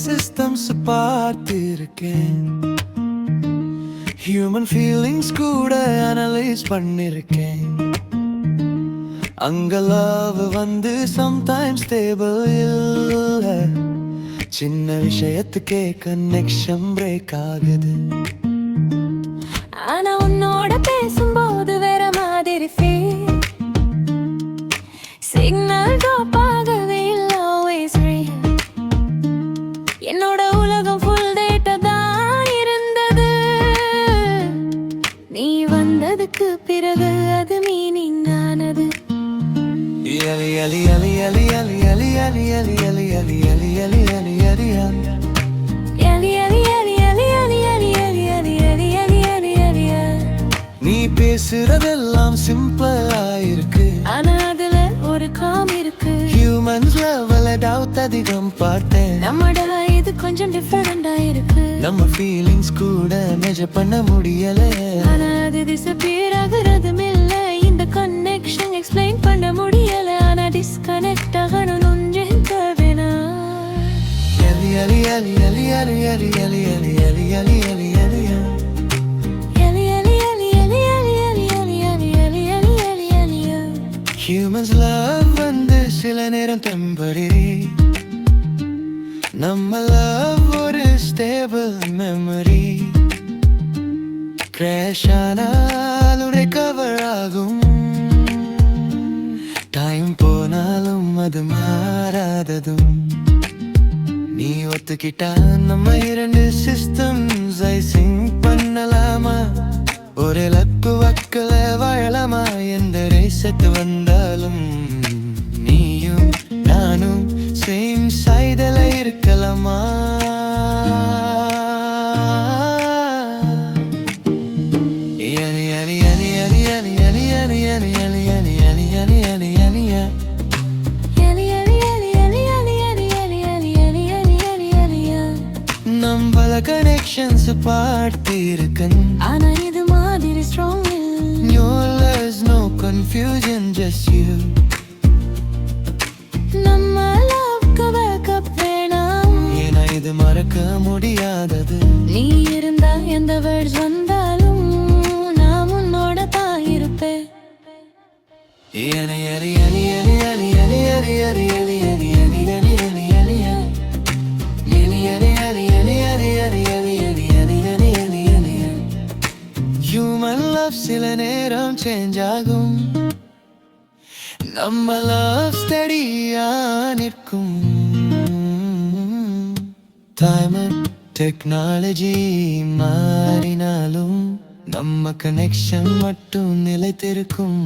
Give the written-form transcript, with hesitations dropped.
Systems பார்த்திருக்கேன், human feelings கூட analyse பண்ணிருக்கேன். அங்க லவ் வந்து சம்டைம்ஸ் ஸ்டேபிள் இல்ல, சின்ன விஷயத்துக்கே கனெக்ஷன் பிரேக் ஆகுது. ஆனா உன்னோட பேசும்போது வேற மாதிரி ஃபீல், சிக்னல் ட்ராப் ஆகவே இல்லை, always real. என்னோட உலகம் ஃபுல் டேட்டா தான் இருந்தது, நீ வந்ததுக்கு பிறகு அது மீனிங் ஆனது. Yali yali yali yali yali yali yali yali yali yali yali yali yali yali yali நீ பேசுறதெல்லாம் சிம்பிளா இருக்கு, ஆனா அதுல ஒரு காம் இருக்கு. ஹியூமன்ஸ் லெவல்ல டவுட் அதிகம் பார்த்தேன், நம்மட இது கொஞ்சம் டிஃபரெண்டா இருக்கு. நம்ம ஃபீலிங்ஸ் கூட மெஷர் பண்ண முடியல, ஆனா அது டிஸப்பியர் ஆகுறதும் இல்ல. இந்த கனெக்ஷன் எக்ஸ்பிளைன் பண்ண முடியல, ஆனா டிஸ்கனெக்ட் ஆகணும் கொஞ்சம் தேவைனா. yali yali yali yali yali yali yali yali yali yali yali yali Humans love வந்து சில நேரம் டெம்பரரி, நம்ம love ஒரு ஸ்டேபிள் மெமரி. கிராஷ் ஆனாலும் ரெக்கவர் ஆகும், டைம் போனாலும் அது மாறாததும். நீ ஒத்துக்கிட்டா நம்ம இரண்டு சிஸ்டம்ஸ் சிங்க் பண்ணலாமா, ஒரு லக்கு வக்கல வாழலாமா. எந்த ரேசத்து வந்தாலும் நீயும் நானும் சேம் சைடுல இருக்கலாமா. yali yali yali yali yali yali yali yali yali yali yali yali yali yali நம்மள கனெக்ஷன்ஸ் பார்த்திருக்கேன், ஆனா இது மாதிரி strong there's no confusion, just you. நம்ம லவ்க்கு பேக்கப் வேணாம், ஏன்னா இது மறக்க முடியாதது. நீ இருந்தா எந்த வேர்ட்ஸ் வந்தாலும் நான் உன்னோட தான் இருப்பேன். yali yali yali yali yali yali yali yali yali yali yali yali yali yali human love சில நேரம் சேஞ்ச் ஆகும், நம்ம லவ் ஸ்டடியா நிற்கும். டைம் அண்ட் டெக்னாலஜி மாறினாலும் நம்ம கனெக்ஷன் மட்டும் நிலைத்திருக்கும்.